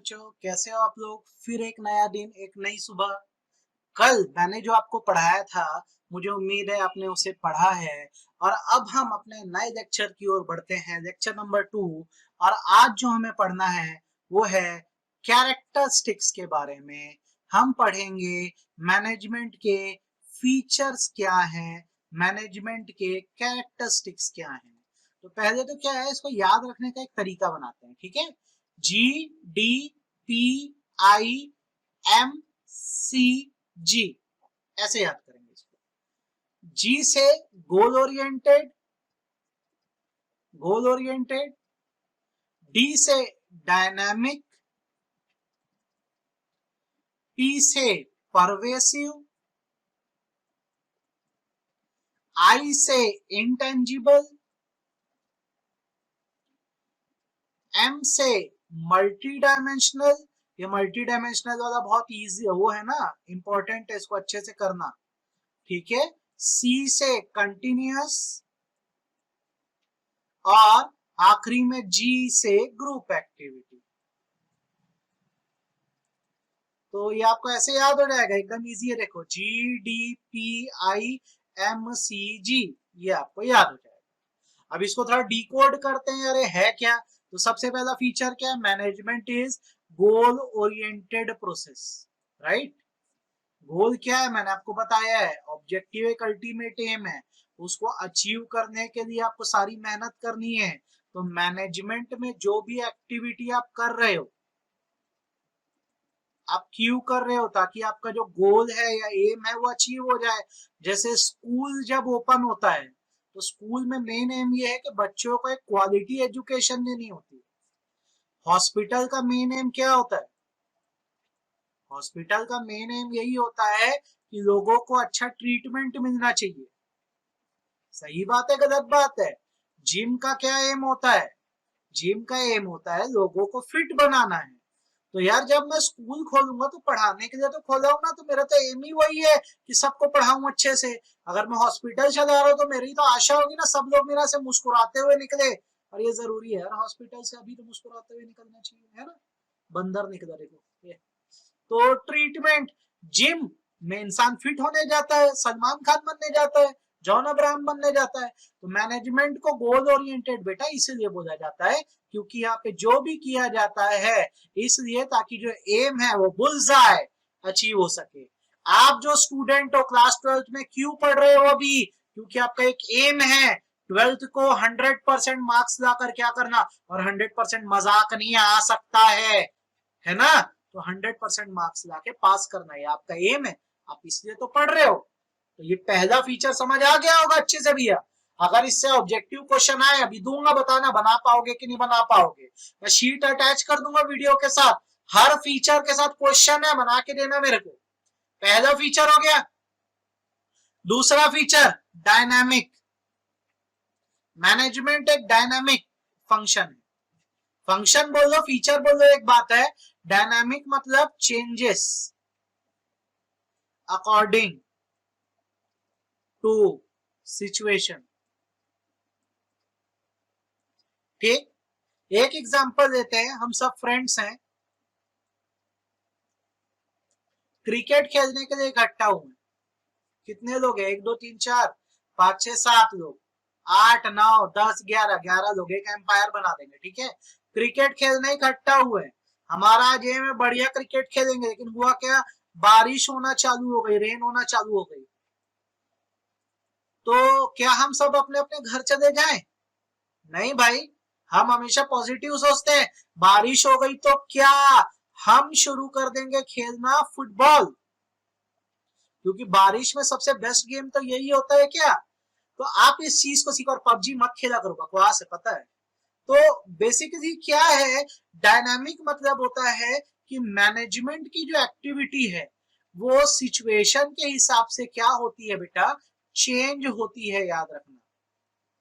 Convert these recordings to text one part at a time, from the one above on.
बच्चों, कैसे हो आप लोग। फिर एक नया दिन, एक नई सुबह। कल मैंने जो आपको पढ़ाया था, मुझे उम्मीद है आपने उसे पढ़ा है। और अब हम अपने नए लेक्चर की ओर बढ़ते हैं, लेक्चर नंबर 2। और आज जो हमें पढ़ना है वो है कैरेक्टरिस्टिक्स के बारे में। हम पढ़ेंगे मैनेजमेंट के फीचर्स क्या हैं, मैनेजमेंट के कैरेक्टरिस्टिक्स क्या हैं। तो पहले तो क्या है, इसको याद रखने का एक तरीका बनाते हैं, ठीक है। GDPIMCG, ऐसे याद करेंगे इसको। जी से goal oriented, goal oriented. D से डायनामिक। पी से परवेसिव। आई से इंटेंजिबल। एम से मल्टी डायमेंशनल। ये मल्टी डायमेंशनल वाला बहुत इजी वो है ना, इंपॉर्टेंट है, इसको अच्छे से करना, ठीक है। सी से कंटिन्यूअस। और आखिरी में जी से ग्रुप एक्टिविटी। तो ये आपको ऐसे याद हो जाएगा, एकदम इजी है। देखो, GDPIMCG, ये आपको याद हो जाएगा। अब इसको थोड़ा डिकोड करते हैं, अरे है क्या। तो सबसे पहला फीचर क्या है, management is goal oriented process, right. Goal क्या है, मैंने आपको बताया है, ऑब्जेक्टिव एक अल्टीमेट एम है। उसको अचीव करने के लिए आपको सारी मेहनत करनी है। तो मैनेजमेंट में जो भी एक्टिविटी आप कर रहे हो, आप क्यों कर रहे हो, ताकि आपका जो गोल है या एम है वो अचीव हो जाए। जैसे स्कूल जब ओपन होता है, तो स्कूल में मेन एम ये है कि बच्चों को एक क्वालिटी एजुकेशन देनी होती है। हॉस्पिटल का मेन एम क्या होता है, हॉस्पिटल का मेन एम यही होता है कि लोगों को अच्छा ट्रीटमेंट मिलना चाहिए। सही बात है, गलत बात है। जिम का क्या एम होता है, जिम का एम होता है लोगों को फिट बनाना है। तो यार, जब मैं स्कूल खोलूंगा तो पढ़ाने के लिए तो खोला हूं ना, तो मेरा तो एम ही वही है कि सबको पढ़ाऊं अच्छे से। अगर मैं हॉस्पिटल चला रहा हूं तो मेरी तो आशा होगी ना सब लोग मेरा से मुस्कुराते हुए निकले। और ये जरूरी है यार, हॉस्पिटल से अभी तो मुस्कुराते हुए निकलना चाहिए, है ना। बंदर निकला देखो ये। तो ट्रीटमेंट, जिम में इंसान फिट होने जाता है, सलमान खान बनने जाता है, जॉन अब्राहम बनने जाता है। तो मैनेजमेंट को गोल ओरिएंटेड बेटा इसीलिए बोला जाता है, क्योंकि यहाँ पे जो भी किया जाता है इसलिए ताकि जो एम है वो बुलजाय अचीव हो सके। आप जो स्टूडेंट हो क्लास 12th में क्यों पढ़ रहे हो अभी, क्योंकि आपका एक एम है 12th को 100% मार्क्स लाकर क्या करना। और 100% मजाक नहीं आ सकता है ना। तो 100% मार्क्स लाके पास करना है आपका एम है, आप इसलिए तो पढ़ रहे हो। तो ये पहला फीचर समझ आ गया होगा अच्छे से भैया। अगर इससे ऑब्जेक्टिव क्वेश्चन आए, अभी दूंगा, बताना बना पाओगे कि नहीं बना पाओगे। मैं शीट अटैच कर दूंगा वीडियो के साथ, हर फीचर के साथ क्वेश्चन है, बना के देना मेरे को। पहला फीचर हो गया। दूसरा फीचर डायनामिक। मैनेजमेंट एक डायनामिक फंक्शन है। फंक्शन बोलो, फीचर बोलो, एक बात है। डायनामिक मतलब चेंजेस अकॉर्डिंग टू सिचुएशन, ठीक। एक एग्जांपल देते हैं, हम सब फ्रेंड्स हैं, क्रिकेट खेलने के लिए इकट्ठा हुए। कितने लोग हैं, 1 2 3 4 5 6 7 लोग, 8 9 10 11 11 लोग, एक एम्पायर बना देंगे, ठीक है। क्रिकेट खेलने इकट्ठा हुए। हमारा आज ये में बढ़िया क्रिकेट खेलेंगे, लेकिन हुआ क्या, बारिश होना चालू हो गई, रेन होना चालू हो गई। तो क्या हम सब अपने अपने घर चले जाएं? नहीं भाई, हम हमेशा पॉजिटिव सोचते हैं। बारिश हो गई तो क्या, हम शुरू कर देंगे खेलना फुटबॉल, क्योंकि बारिश में सबसे बेस्ट गेम तो यही होता है क्या। तो आप इस चीज को सीखो, और पबजी मत खेला करो, बकवास है, पता है। तो बेसिकली क्या है, डायनामिक मतलब होता है कि मैनेजमेंट की जो एक्टिविटी है वो सिचुएशन के हिसाब से क्या होती है बेटा, चेंज होती है, याद रखना।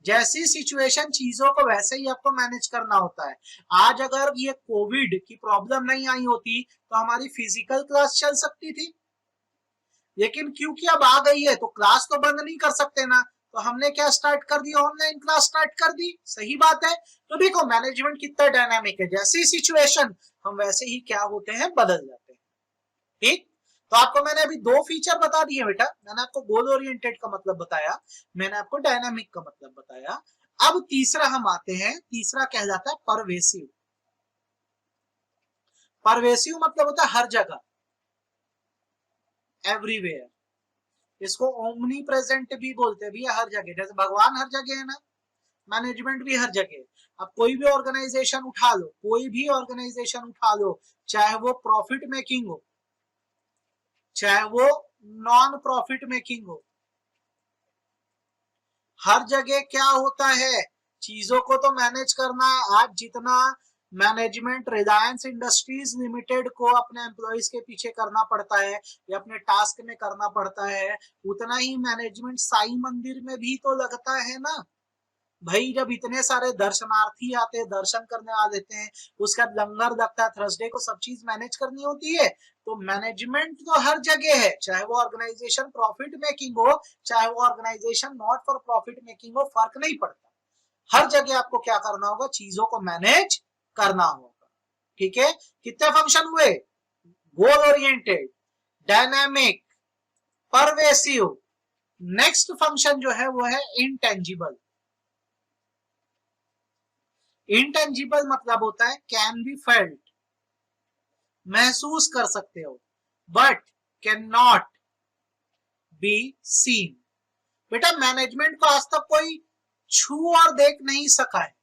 जैसी सिचुएशन चीजों को वैसे ही आपको मैनेज करना होता है। आज अगर ये कोविड की प्रॉब्लम नहीं आई होती तो हमारी फिजिकल क्लास चल सकती थी, लेकिन क्योंकि अब आ गई है तो क्लास तो बंद नहीं कर सकते ना। तो हमने क्या स्टार्ट कर दिया, ऑनलाइन क्लास स्टार्ट कर दी, सही बात है। तो देखो मैनेजमेंट कितना डायनामिक है, जैसी सिचुएशन हम वैसे ही क्या होते हैं, बदल जाते हैं। ठीक, तो आपको मैंने अभी दो फीचर बता दिए बेटा, मैंने आपको गोल ओरिएंटेड का मतलब बताया, मैंने आपको डायनामिक का मतलब बताया। अब तीसरा हम आते हैं, तीसरा कहलाता है परवेसिव। परवेसिव मतलब होता है हर जगह, एवरीवेयर। इसको ओमनी प्रेजेंट भी बोलते हैं भैया, हर जगह, जैसे भगवान हर जगह है ना, मैनेजमेंट भी हर जगह। अब कोई भी ऑर्गेनाइजेशन उठा लो, कोई भी ऑर्गेनाइजेशन उठा लो, चाहे वो प्रॉफिट मेकिंग हो, चाहे वो नॉन प्रॉफिट मेकिंग हो, हर जगह क्या होता है, चीजों को तो मैनेज करना है। आज जितना मैनेजमेंट रिलायंस इंडस्ट्रीज लिमिटेड को अपने एम्प्लॉइज के पीछे करना पड़ता है या अपने टास्क में करना पड़ता है, उतना ही मैनेजमेंट साईं मंदिर में भी तो लगता है ना भाई। जब इतने सारे दर्शनार्थी आते हैं, दर्शन करने आ देते हैं, उसका लंगर लगता है थर्सडे को, सब चीज मैनेज करनी होती है। तो मैनेजमेंट तो हर जगह है, चाहे वो ऑर्गेनाइजेशन प्रॉफिट मेकिंग हो, चाहे वो organisation not for profit making हो, फर्क नहीं पड़ता। हर जगह आपको क्या करना होगा, चीजों को मैनेज करना होगा। ठीक है, कितने फंक्शन हुए, goal oriented, dynamic, pervasive. Next function जो है वो है इंटेंजिबल। इंटेंजिबल मतलब होता है कैन बी फेल्ट, महसूस कर सकते हो, but can not be seen. बेटा मैनेजमेंट को आज तक कोई छू और देख नहीं सका है,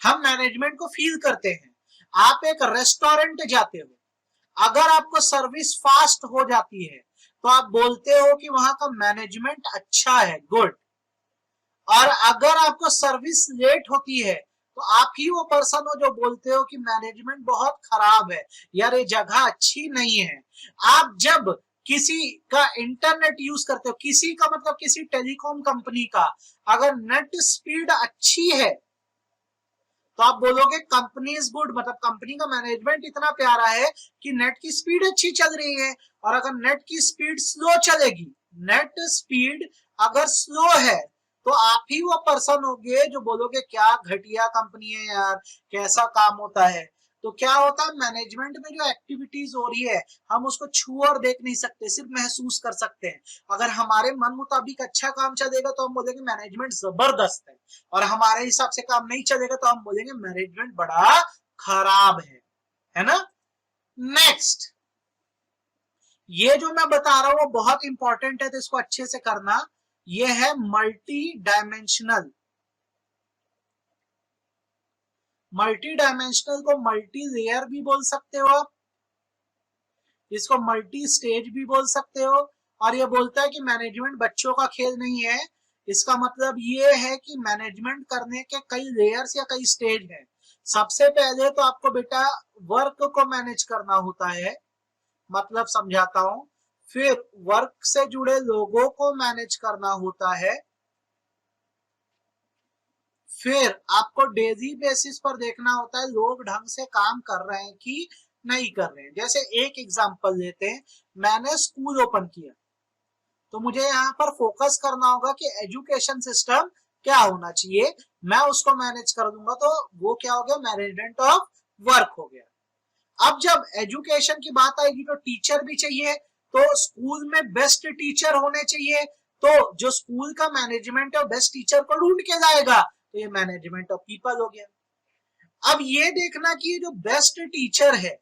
हम मैनेजमेंट को फील करते हैं। आप एक रेस्टोरेंट जाते हो, अगर आपको सर्विस फास्ट हो जाती है तो आप बोलते हो कि वहां का मैनेजमेंट अच्छा है, गुड। और अगर आपको सर्विस लेट होती है तो आप ही वो पर्सन हो जो बोलते हो कि मैनेजमेंट बहुत खराब है, यार ये जगह अच्छी नहीं है। आप जब किसी का इंटरनेट यूज करते हो, किसी का मतलब किसी टेलीकॉम कंपनी का, अगर नेट स्पीड अच्छी है तो आप बोलोगे कंपनी इज गुड, मतलब कंपनी का मैनेजमेंट इतना प्यारा है कि नेट की स्पीड अच्छी चल रही है। और अगर नेट की स्पीड स्लो चलेगी, नेट स्पीड अगर स्लो है, तो आप ही वो पर्सन होगे जो बोलोगे क्या घटिया कंपनी है यार, कैसा काम होता है। तो क्या होता है, मैनेजमेंट में जो एक्टिविटीज हो रही है हम उसको छू और देख नहीं सकते, सिर्फ महसूस कर सकते हैं। अगर हमारे मन मुताबिक अच्छा काम चलेगा तो हम बोलेंगे मैनेजमेंट जबरदस्त है, और हमारे हिसाब से काम नहीं चलेगा तो हम बोलेंगे मैनेजमेंट बड़ा खराब है ना। नेक्स्ट, ये जो मैं बता रहा हूं वो बहुत इंपॉर्टेंट है, तो इसको अच्छे से करना। ये है मल्टी डायमेंशनल। मल्टी डायमेंशनल को मल्टी लेयर भी बोल सकते हो आप, इसको मल्टी स्टेज भी बोल सकते हो। और ये बोलता है कि मैनेजमेंट बच्चों का खेल नहीं है। इसका मतलब ये है कि मैनेजमेंट करने के कई लेयर्स या कई स्टेज हैं। सबसे पहले तो आपको बेटा वर्क को मैनेज करना होता है, मतलब समझाता हूं। फिर वर्क से जुड़े लोगों को मैनेज करना होता है। फिर आपको डेली बेसिस पर देखना होता है लोग ढंग से काम कर रहे हैं कि नहीं कर रहे हैं। जैसे एक एग्जांपल लेते हैं, मैंने स्कूल ओपन किया तो मुझे यहाँ पर फोकस करना होगा कि एजुकेशन सिस्टम क्या होना चाहिए, मैं उसको मैनेज कर दूंगा। तो वो क्या हो गया, मैनेजमेंट ऑफ वर्क हो गया। अब जब एजुकेशन की बात आएगी तो टीचर भी चाहिए, तो स्कूल में बेस्ट टीचर होने चाहिए। तो जो स्कूल का मैनेजमेंट है बेस्ट टीचर को ढूंढ के लाएगा, तो ये मैनेजमेंट ऑफ पीपल हो गया। अब ये देखना कि ये जो बेस्ट टीचर है,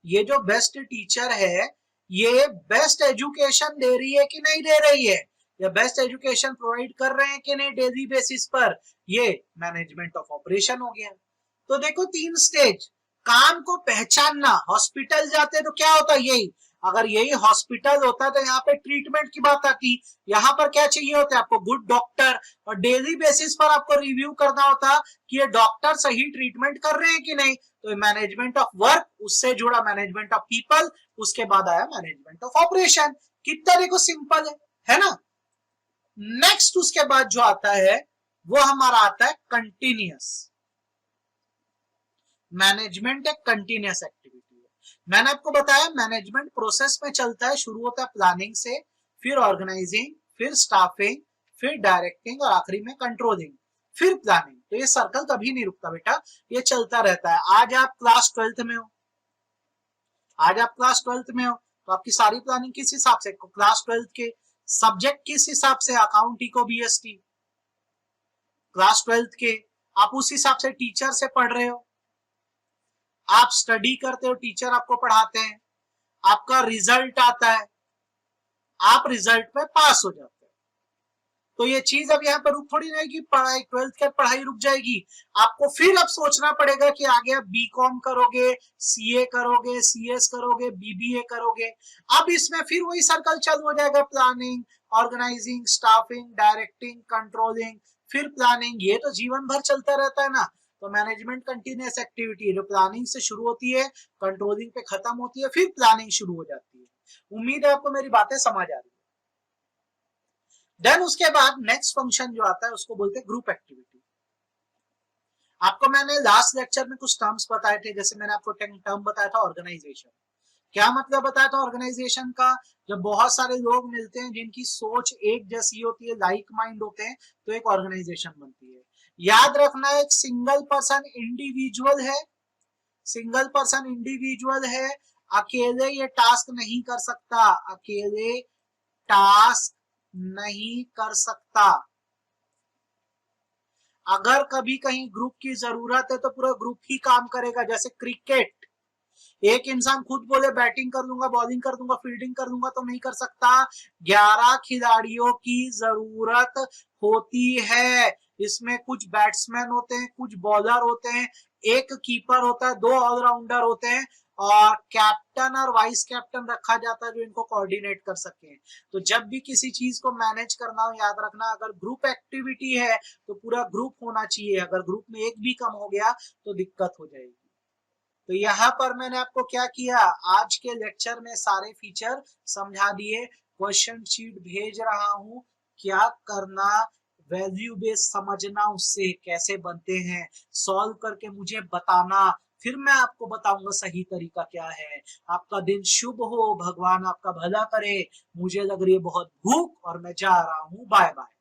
ये जो बेस्ट टीचर है ये बेस्ट एजुकेशन दे रही है कि नहीं दे रही है, या बेस्ट एजुकेशन प्रोवाइड कर रहे हैं कि नहीं डेली बेसिस पर, ये मैनेजमेंट ऑफ ऑपरेशन हो गया। तो देखो तीन स्टेज, काम को पहचानना। हॉस्पिटल जाते तो क्या होता है, यही अगर यही हॉस्पिटल होता तो यहाँ पे ट्रीटमेंट की बात आती। यहाँ पर क्या चाहिए होता है आपको, गुड डॉक्टर। और डेली बेसिस पर आपको रिव्यू करना होता कि ये डॉक्टर सही ट्रीटमेंट कर रहे हैं कि नहीं। तो मैनेजमेंट ऑफ वर्क, उससे जुड़ा मैनेजमेंट ऑफ पीपल, उसके बाद आया मैनेजमेंट ऑफ ऑपरेशन। कितना देखो सिंपल है ना। नेक्स्ट उसके बाद जो आता है वो हमारा आता है कंटिन्यूअस। मैनेजमेंट एक कंटिन्यूअस एक्टिविटी है। मैंने आपको बताया मैनेजमेंट प्रोसेस में चलता है, शुरू होता है प्लानिंग से, फिर ऑर्गेनाइजिंग, फिर स्टाफिंग, फिर डायरेक्टिंग और आखिरी में कंट्रोलिंग, फिर प्लानिंग। तो ये सर्कल कभी नहीं रुकता बेटा, ये चलता रहता है। आज आप क्लास 12th में हो, आज आप क्लास 12th में हो, तो आपकी सारी प्लानिंग किस हिसाब से, क्लास 12th के सब्जेक्ट किस हिसाब से, account, eco, BST, class 12th के आप उस हिसाब से टीचर से पढ़ रहे हो, आप स्टडी करते हो, टीचर आपको पढ़ाते हैं, आपका रिजल्ट आता है, आप रिजल्ट पे पास हो जाते हो। तो ये चीज अब यहाँ पर रुक थोड़ी रहेगी, पढ़ाई 12th के पढ़ाई रुक जाएगी। आपको फिर अब सोचना पड़ेगा कि आगे आप बीकॉम करोगे, सीए करोगे, सीएस करोगे, बीबीए करोगे। अब इसमें फिर वही सर्कल चालू हो जाएगा, planning, organising, staffing, directing, controlling, फिर प्लानिंग। ये तो जीवन भर चलता रहता है ना। तो मैनेजमेंट कंटिन्यूअस एक्टिविटी है, जो प्लानिंग से शुरू होती है, कंट्रोलिंग पे खत्म होती है, फिर प्लानिंग शुरू हो जाती है। उम्मीद है आपको मेरी बातें समझ आ रही है। देन उसके बाद नेक्स्ट फंक्शन जो आता है उसको बोलते हैं ग्रुप एक्टिविटी। आपको मैंने लास्ट लेक्चर में कुछ टर्म्स बताए थे, जैसे मैंने आपको टर्म बताया था ऑर्गेनाइजेशन। क्या मतलब बताया था ऑर्गेनाइजेशन का? जब बहुत सारे लोग मिलते हैं जिनकी सोच एक जैसी होती है, लाइक माइंड होते हैं, तो एक ऑर्गेनाइजेशन बनती है। याद रखना, एक सिंगल पर्सन इंडिविजुअल है, सिंगल पर्सन इंडिविजुअल है, अकेले ये टास्क नहीं कर सकता, अकेले टास्क नहीं कर सकता। अगर कभी कहीं ग्रुप की जरूरत है तो पूरा ग्रुप ही काम करेगा। जैसे क्रिकेट, एक इंसान खुद बोले बैटिंग कर लूंगा, बॉलिंग कर दूंगा, फील्डिंग कर दूंगा, तो नहीं कर सकता। 11 खिलाड़ियों की जरूरत होती है। इसमें कुछ बैट्समैन होते हैं, कुछ बॉलर होते हैं, एक कीपर होता है, 2 ऑलराउंडर होते हैं, और कैप्टन और वाइस कैप्टन रखा जाता है जो इनको कोऑर्डिनेट कर सके। तो जब भी किसी चीज को मैनेज करना हो, याद रखना, अगर ग्रुप एक्टिविटी है तो पूरा ग्रुप होना चाहिए। अगर ग्रुप में एक भी कम हो गया तो दिक्कत हो जाएगी। तो यहाँ पर मैंने आपको क्या किया, आज के लेक्चर में सारे फीचर समझा दिए। क्वेश्चन शीट भेज रहा हूं, क्या करना, वैल्यू बेस समझना, उससे कैसे बनते हैं, सॉल्व करके मुझे बताना, फिर मैं आपको बताऊंगा सही तरीका क्या है। आपका दिन शुभ हो, भगवान आपका भला करे। मुझे लग रही है बहुत भूख और मैं जा रहा हूं, बाय बाय।